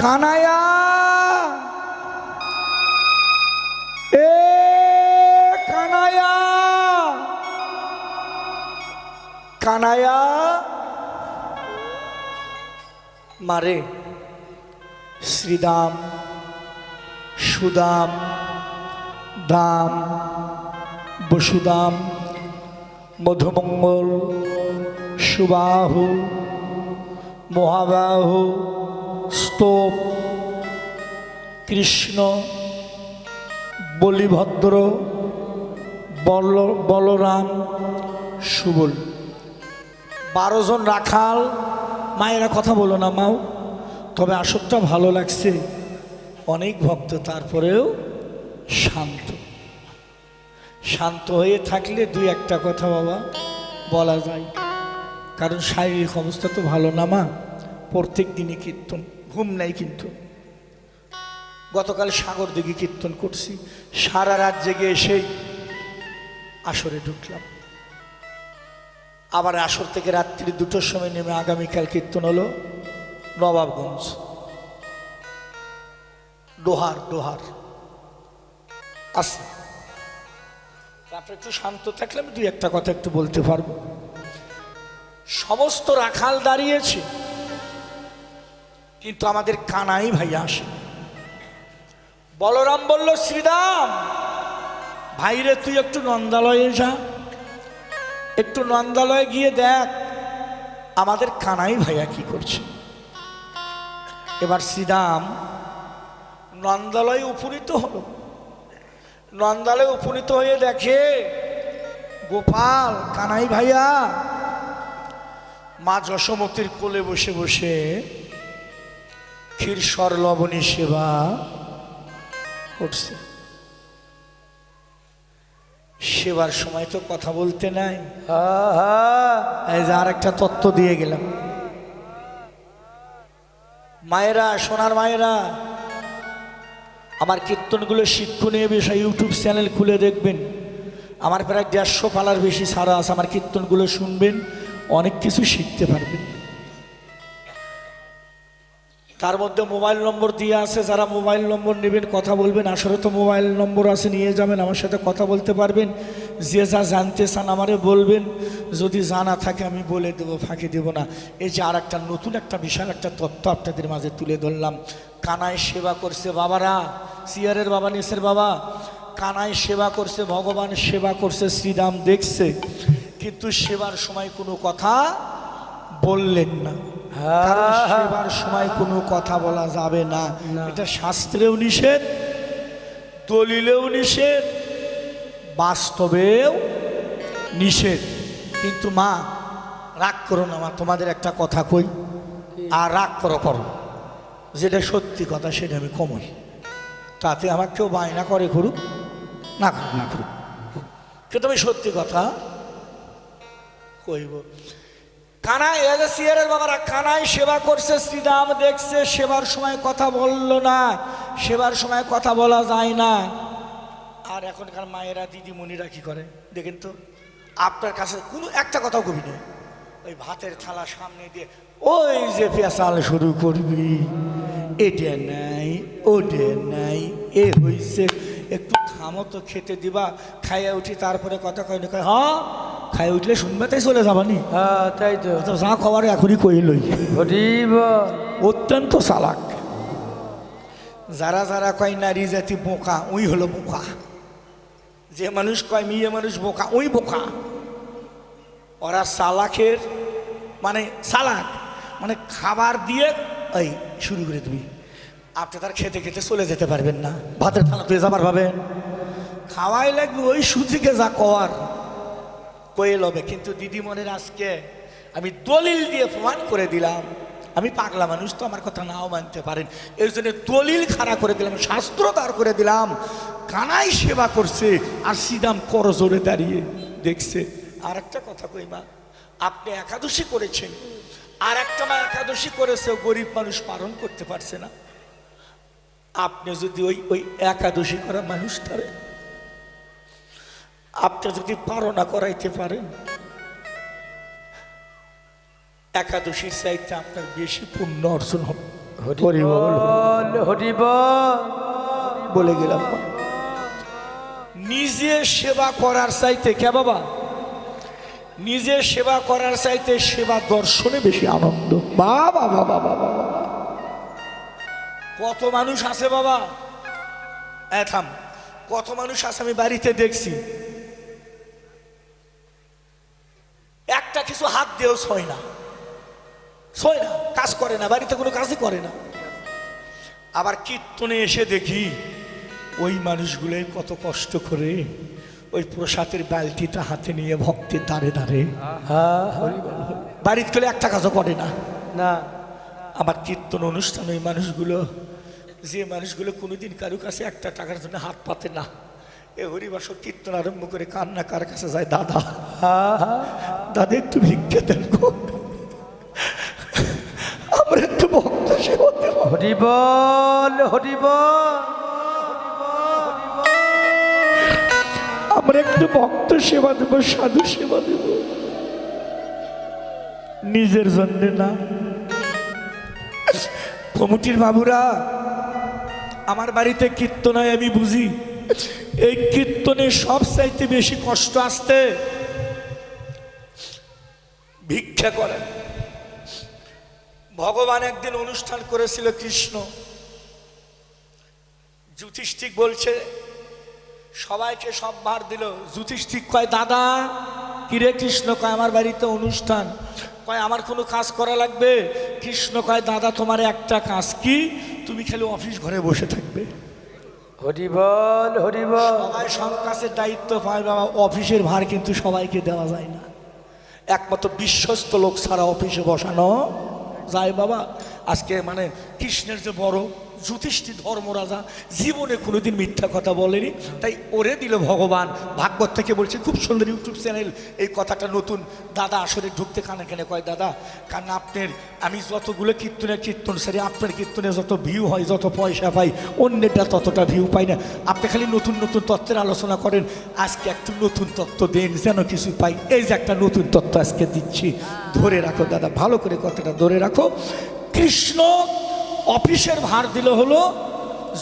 কানাইয়া এ কানাইয়া কানাইয়া মারে শ্রীদাম সুদাম দাম বসুদাম মধুমঙ্গল সুবাহু মহাবাহু স্তোপ কৃষ্ণ বলিভদ্র বলরাম সুবল 12 জন রাখাল। মায়েরা কথা বলো না মাও, তবে আসরটা ভালো লাগছে, অনেক ভক্ত, তারপরেও শান্ত শান্ত হয়ে থাকলে দুই একটা কথা বাবা বলা যায়, কারণ শারীরিক অবস্থা তো ভালো না মা। প্রত্যেক দিনই কীর্তন, ঘুম নাই কিন্তু। গতকাল সাগর দিঘি কীর্তন করছি, সারা রাত জেগে এসেই আসরে ঢুকলাম। আবার আসর থেকে রাত্রি 2টোর সময় নেমে আগামীকাল কীর্তন হলো নবাবগঞ্জ ডোহার আছে। তারপরে একটু শান্ত থাকলে আমি দুই একটা কথা একটু বলতে পারবো। সমস্ত রাখাল দাঁড়িয়েছে, কিন্তু আমাদের কানাই ভাইয়া আসে। বলরাম বলল, শ্রীরাম ভাইরে তুই একটু নন্দালয়ে যা, একটু নন্দালয়ে গিয়ে দেখ আমাদের কানাই ভাইয়া কি করছে। এবার শ্রীরাম নন্দালয়ে উপনীত হলো। নন্দালয়ে উপনীত হয়ে দেখে গোপাল কানাই ভাইয়া মা যশোমতীর কোলে বসে বসে ক্ষীরসর লবণী সেবা করছে। সেবার সময় তো কথা বলতে নাই, এই যে আর একটা তত্ত্ব দিয়ে গেলাম। মায়েরা, সোনার মায়েরা, আমার কীর্তনগুলো শিক্ষণীয় বিষয় ইউটিউব চ্যানেল খুলে দেখবেন। আমার প্রায় 150 পালার বেশি ছাড়া আছে। আমার কীর্তনগুলো শুনবেন, অনেক কিছু শিখতে পারবেন। তার মধ্যে মোবাইল নম্বর দিয়ে আছে, যারা মোবাইল নম্বর নেবেন কথা বলবেন। আসলে তো মোবাইল নম্বর আছে, নিয়ে যাবেন, আমার সাথে কথা বলতে পারবেন। যে যা জানতে চান আমারে বলবেন, যদি জানা থাকে আমি বলে দেবো, ফাঁকি দেব না। এই যে আর একটা নতুন একটা বিশাল একটা তত্ত্ব আপনাদের মাঝে তুলে ধরলাম। কানাই সেবা করছে বাবারা, সিয়ারের বাবা, নেসের বাবা, কানাই সেবা করছে, ভগবান সেবা করছে, শ্রীরাম দেখছে, কিন্তু সেবার সময় কোনো কথা বললেন না। সেবার সময় কোনো কথা বলা যাবে না, এটা শাস্ত্রেও নিষেধ, দলিলেও নিষেধ, বাস্তবেও নিষেধ। কিন্তু মা রাগ করো না মা, তোমাদের একটা কথা কই, আর রাগ করো, যেটা সত্যি কথা সেটা আমি কমই। তাতে আমার কেউ বায়না করে করুক না করুক, কিন্তু আমি সত্যি কথা কইব। কানাই সিয়ারের বাবারা কানাই সেবা করছে, শ্রীরাম দেখছে, সেবার সময় কথা বলল না, সেবার সময় কথা বলা যায় না। আর এখনকার মায়েরা, দিদিমণিরা কি করে দেখেন তো, আপনার কাছে কোনো একটা কথাও কবি নেই, ওই ভাতের থালা সামনে দিয়ে ওই যে পেঁচাল শুরু করবি, এটা নাই ওটা নাই, এ হইছে, একটু থামো তো, খেতে দিবা, খাইয়া উঠি তারপরে কথা কয় না, কয় হ্যাঁ খাই উঠলে শুনবে তাই চলে যাবানি। হ্যাঁ তাই তো, যা খবর এখনই কইলই, অত্যন্ত চালাক। যারা যারা কয় নারী জাতি বোকা, ওই হলো বোকা। যে মানুষ কয় মেয়ে মানুষ বোকা, ওই বোকা। ওরা চালাকের মানে চালাক, মানে খাবার দিয়ে এই শুরু করে দিবি, আপনি তার খেতে খেতে চলে যেতে পারবেন না, ভাতের থালা তুই যাবার ভাবেন, খাওয়াই লাগবে ওই সুযোগে যা কর কয়ে লবে। কিন্তু দিদিমণির আজকে আমি দলিল দিয়ে প্রমাণ করে দিলাম, আমি পাগলা মানুষ তো, আমার কথা নাও মানতে পারেন, এই জন্য দলিল খাড়া করে দিলাম, শাস্ত্র দাঁড় করে দিলাম। কানাই সেবা করছে আর শ্রীরাম করজোরে দাঁড়িয়ে দেখছে। আর একটা কথা কই মা, আপনি একাদশী করেছেন, আর একটা মা একাদশী করেছে, গরিব মানুষ পালন করতে পারছে না। আপনি যদি ওই একাদশী করা মানুষটারে আপনি যদি পালনা করাইতে পারেন, একাদশীর চাইতে আপনার বেশি পুণ্য অর্জন হরি বল, হরি বল। বলে গেলাম। নিজে সেবা করার চাইতে কে বাবা, নিজে সেবা করার চাইতে সেবা দর্শনে বেশি আনন্দ। বাবা বাবা বাবা বাবা, কত মানুষ আছে বাবা, থাম, কত মানুষ আছে আমি বাড়িতে দেখছি, একটা কিছু হাত দিয়েও ছয় না, ছয় না, কাজ করে না, বাড়িতে কোনো কাজই করে না। আবার কীর্তনে এসে দেখি ওই মানুষগুলোই কত কষ্ট করে ওই প্রসাদের বালতিটা হাতে নিয়ে ভক্তের দ্বারে দ্বারে বাড়িতে গেলে একটা কাজও করে না। না, আমার কীর্তন অনুষ্ঠান ওই মানুষগুলো, যে মানুষগুলো কোনোদিন কারো কাছে একটা টাকার জন্য হাত পাতে না, এ হরিবাসর কীর্তন আরম্ভ করে কান্না কার কাছে যায়, দাদা দাদা একটু ভিক্ষা দেন গো, আমরা একটু ভক্ত সেবা দেব। হরি বল, হরি বল। আমরা একটু ভক্ত সেবা দেব, সাধু সেবা দেব, নিজের জন্য না। কমিটির বাবুরা, আমার বাড়িতে কীর্তন হয় আমি বুঝি, এই কীর্তনে সব চাইতে বেশি কষ্ট আসতে ভিক্ষা করে। ভগবান একদিন অনুষ্ঠান করেছিল, কৃষ্ণ যুধিষ্ঠির বলছে সবাইকে সব ভার দিল, যুধিষ্ঠির কয় দাদা কিরে, কৃষ্ণ কয় আমার বাড়িতে অনুষ্ঠান, কয় আমার কোনো কাজ করা লাগবে, কৃষ্ণ কয় দাদা তোমার একটা কাজ, কি, তুমি খালি অফিস ঘরে বসে থাকবে। হরি বল, হরি বল। সবাই সব কাছে দায়িত্ব পায় বাবা, অফিসের ভার কিন্তু সবাইকে দেওয়া যায় না, একমাত্র বিশ্বস্ত লোক ছাড়া অফিসে বসানো যায় বাবা। আজকে মানে কৃষ্ণের যে বড় যুধিষ্ঠির ধর্মরাজা জীবনে কোনোদিন মিথ্যা কথা বলেনি, তাই ওরে দিল ভগবান। ভাগবত থেকে বলছে, খুব সুন্দর ইউটিউব চ্যানেল, এই কথাটা নতুন, দাদা আসলে ঢুকতে কানে কানে কয় দাদা, কারণ আপনার আমি যতগুলো কীর্তন সারি, আপনার কীর্তনে যত ভিউ হয়, যত পয়সা পাই, অন্যটা ততটা ভিউ পাই না, আপনি খালি নতুন নতুন তত্ত্বের আলোচনা করেন, আজকে একটু নতুন তত্ত্ব দেন যেন কিছু পাই। এই যে একটা নতুন তত্ত্ব আজকে দিচ্ছি, ধরে রাখো দাদা, ভালো করে কথাটা ধরে রাখো। কৃষ্ণ অফিসের ভার দিল হলো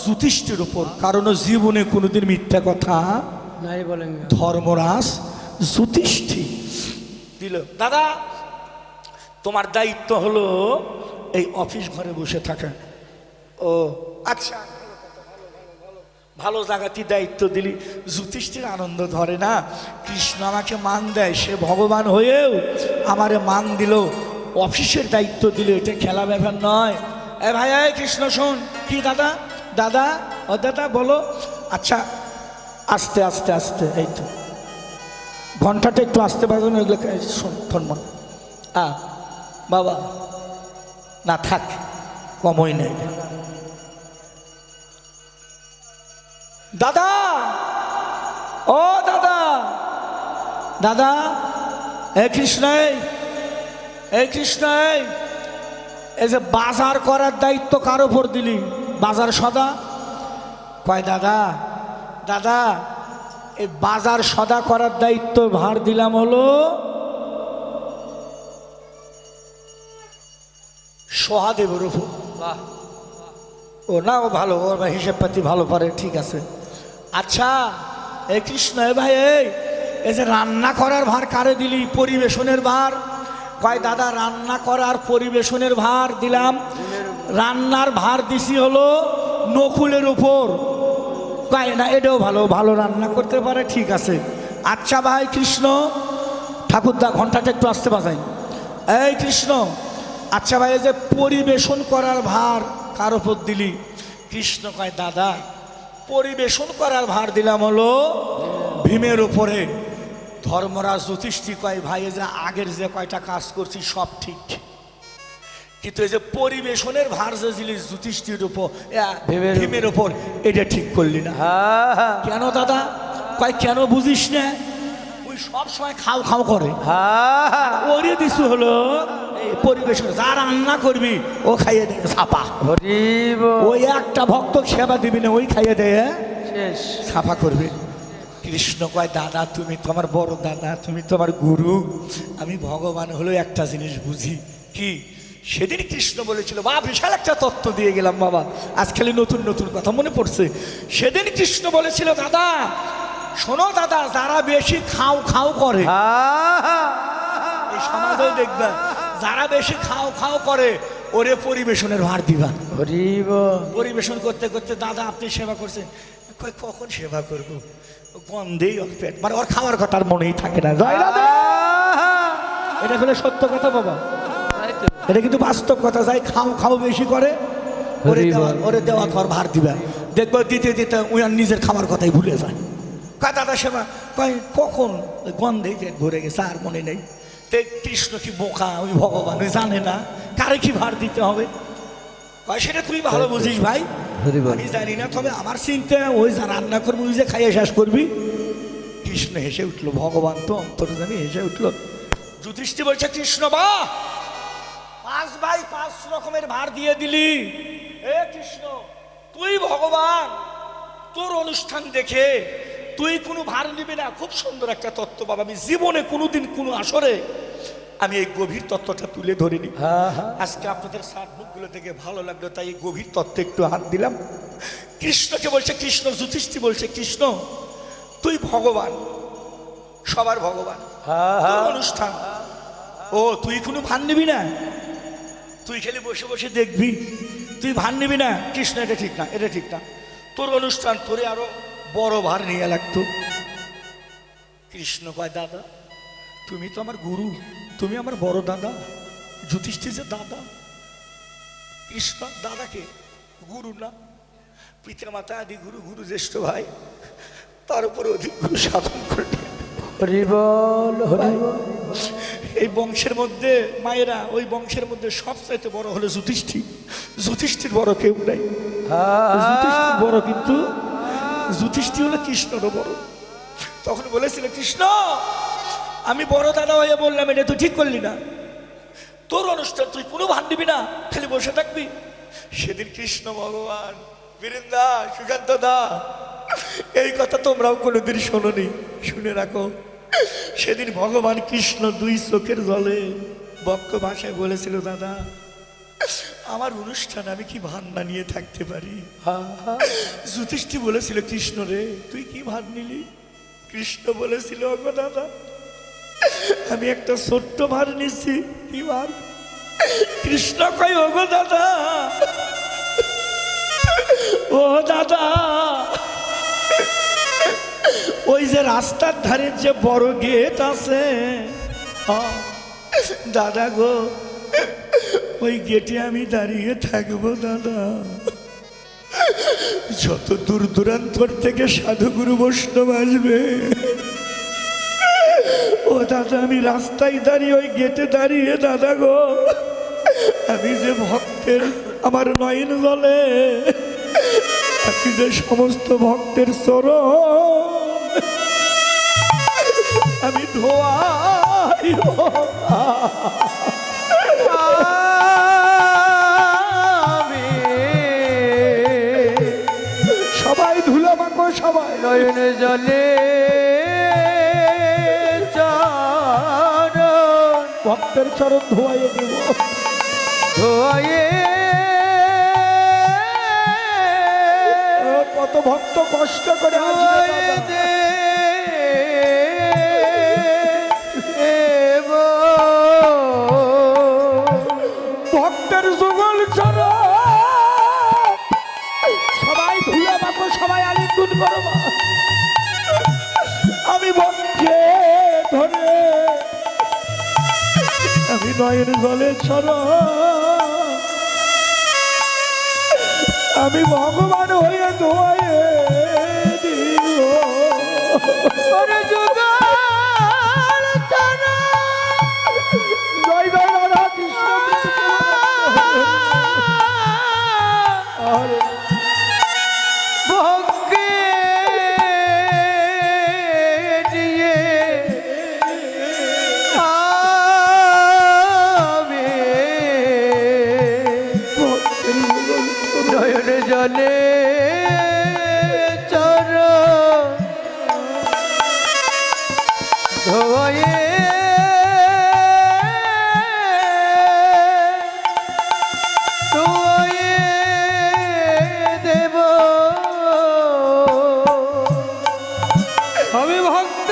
যুধিষ্ঠির উপর, কারণ জীবনে কোনোদিন মিথ্যা কথা নাই বলেন। ধর্মরাজ যুধিষ্ঠির দিল, দাদা তোমার দায়িত্ব হলো এই অফিস ঘরে বসে থাকা। ও আচ্ছা, ভালো জায়গাতে দায়িত্ব দিলি। যুধিষ্ঠির আনন্দ ধরে না, কৃষ্ণ আমাকে মান দেয়, সে ভগবান হয়েও আমারে মান দিল, অফিসের দায়িত্ব দিল, এটা খেলা ব্যাপার নয়। এ ভাই, এই কৃষ্ণ শোন, কি দাদা, দাদা ও দাদা বলো, আচ্ছা আস্তে আস্তে আস্তে, এই তো ঘন্টাটা একটু আসতে পারবে না, এগুলো শোন ধর্মন, বাবা না থাক, কমই নেই। দাদা, ও দাদা, দাদা, এ কৃষ্ণ, এই কৃষ্ণ, এই যে বাজার করার দায়িত্ব কার উপর দিলি, বাজার সদা, কয় দাদা, দাদা এই বাজার সদা করার দায়িত্ব ভার দিলাম হলো সহাদেবের উপর। ও না, ও ভালো, ওর হিসেব পাতি ভালো পারে, ঠিক আছে। আচ্ছা এই কৃষ্ণ, এ ভাই, এই যে রান্না করার ভার কারে দিলি, পরিবেশনের ভার, কয় দাদা রান্না করার পরিবেশনের ভার দিলাম, রান্নার ভার দিছি হলো নকুলের উপর, কয় না এটাও ভালো, ভালো রান্না করতে পারে, ঠিক আছে। আচ্ছা ভাই কৃষ্ণ, ঠাকুরদা ঘন্টাটা একটু আসতে বাজাই, এই কৃষ্ণ, আচ্ছা ভাই এই যে পরিবেশন করার ভার কার উপর দিলি, কৃষ্ণ কয় দাদা পরিবেশন করার ভার দিলাম হলো ভীমের উপরে। ধর্মরাজ যুধিষ্ঠির কয় ভাই এই যে আগের যে কয়টা কাজ করছি সব ঠিক, কিন্তু এই যে পরিবেশনের ভার যে দিলি যুধিষ্ঠির উপর, ভীমের উপর, এটা ঠিক করলি না। কেন দাদা, কয় কেন বুঝিস না, ওই সব সময় খাও খাও করে, ওরে দিছু হলো পরিবেশন, যা রান্না করবি ও খাইয়ে দে ছাপা, ওই একটা ভক্ত সেবা দিবি না, ওই খাইয়ে দে ছাপা করবে। কৃষ্ণ কয় দাদা তুমি তো আমার বড় দাদা, তুমি তো আমার গুরু, আমি ভগবান হলো একটা জিনিস বুঝি, কি সেদিন কৃষ্ণ বলেছিল, বা বিশাল একটা তত্ত্ব দিয়ে গেলাম বাবা, আজ খালি নতুন নতুন কথা মনে পড়ছে। সেদিন কৃষ্ণ বলেছিল, দাদা শোনো দাদা, যারা বেশি খাও খাও করে, এই সমাজেও দেখবা যারা বেশি খাও খাও করে ওরে পরিবেশনের ভার দিবা। হরি বল। পরিবেশন করতে করতে, দাদা আপনি সেবা করছেন, কই কখন সেবা করবো, গন্ধেই ওর পেট, মানে ওর খাওয়ার কথা আর মনেই থাকে না। জয় রাধে। এটা হলো সত্য কথা বাবা, এটা কিন্তু বাস্তব কথা। যাই খাও খাও বেশি করে ওরে দেওয়া ঘর ভার দিবা, দেখবো দিতে দিতে ওই আর নিজের খাওয়ার কথাই ভুলে যায়। কয় দাদা সেবা, কয় কখন গন্ধে পেট ভরে গেছে আর মনে নেই। তে কৃষ্ণ কি বোকা, ওই ভগবান ওই জানে না কারে কি ভার দিতে হবে? কয় সেটা তুই ভালো বুঝিস ভাই, আমি জানি না, তবে আমার চিন্তা ওই যা রান্না করবি ওই যে খাইয়ে শেষ করবি। কৃষ্ণ হেসে উঠলো, ভগবান তো অন্তর্যামী, হেসে উঠলো। যুধিষ্ঠির বলছে, কৃষ্ণ বা 5 ভাই 5 রকমের ভার দিয়ে দিলি। এ কৃষ্ণ, তুই ভগবান, তোর অনুষ্ঠান দেখে তুই কোনো ভার নিবি না। খুব সুন্দর একটা তত্ত্ব বাবা, আমি জীবনে কোনোদিন কোনো আসরে আমি এই গভীর তত্ত্বটা তুলে ধরিনি। আজকে আপনাদের সাত মুখগুলো থেকে ভালো লাগলো, তাই এই গভীর তত্ত্বে একটু হাত দিলাম। কৃষ্ণকে বলছে, কৃষ্ণ যুধিষ্ঠির বলছে, কৃষ্ণ তুই ভগবান, সবার ভগবান, তোর অনুষ্ঠান, ও তুই কোনো ভার নিবি না, তুই খালি বসে বসে দেখবি, তুই ভার নিবি না। কৃষ্ণ, এটা ঠিক না, এটা ঠিক না, তোর অনুষ্ঠান, তোরে আরো বড় ভার নিয়ে লাগতো। কৃষ্ণ কয়, দাদা তুমি তো আমার গুরু, তুমি আমার বড় দাদা। যুধিষ্ঠির যে দাদা, কৃষ্ণ দাদাকে গুরু না, পিতা মাতা আদি গুরু, গুরু জ্যেষ্ঠ ভাই, তার উপরে অধিক গুরু সাধন করে। হরি বল, হরি বল। এই বংশের মধ্যে মায়েরা, ওই বংশের মধ্যে সবচাইতে বড় হলো যুধিষ্ঠির। যুধিষ্ঠির বড় কেউ নাই, যুধিষ্ঠির বড়, কিন্তু যুধিষ্ঠির হলো কৃষ্ণরও বড়। তখন বলেছিল, কৃষ্ণ আমি বড় দাদা হয়ে বললাম, এটা তুই ঠিক করলি না, তোর অনুষ্ঠান তুই কোনো ভার নিবি না, খালি বসে থাকবি। সেদিন কৃষ্ণ ভগবান, বীরেন্দা, সুকান্ত দা, এই কথা তোমরাও কোনোদিন শোনোনি, শুনে রাখো। সেদিন ভগবান কৃষ্ণ 2 চোখের জলে বক্ষ ভাষায় বলেছিল, দাদা আমার অনুষ্ঠানে আমি কি ভার না নিয়ে থাকতে পারি? যুধিষ্ঠির বলেছিল, কৃষ্ণ রে তুই কি ভার নিলি? কৃষ্ণ বলেছিল, ওগো দাদা আমি একটা ছোট্ট ভার নিছি। কি ভার? কৃষ্ণ কয়, ওগো দাদা, ও দাদা, ওই যে রাস্তার ধারে যে বড় গেট আছে, দাদা গো, ওই গেটে আমি দাঁড়িয়ে থাকবো দাদা। যত দূর দূরান্তর থেকে সাধুগুরু বৈষ্ণব আসবে, ও দাদা আমি রাস্তায় দাঁড়িয়ে, ওই গেটে দাঁড়িয়ে, দাদা গো আমি যে ভক্তের, আমার নয়ন জলে আমি যে সমস্ত ভক্তের চরণ আমি ধোয়াই, সবাই ধুলো মাখো, সবাই নয়নে জলে চরণ, ভক্তের চরণ ধোয়াইয়ে দেব, ধোয়ে। কত ভক্ত কষ্ট করে আসবে, ভক্তের যুগল চরণ সবাই ধুলো মাখো, সবাই আলিঙ্গন করো। আমি বক্ষে ধরে আমি নয়ের জলে চরণ আমি ভগবান হয়ে ধোয়ে দিব। জয় জয় রাধা কৃষ্ণ। ভক্তি দিয়ে আমি নয়ন জলে চরণ ধোয়ে আমি ভক্ত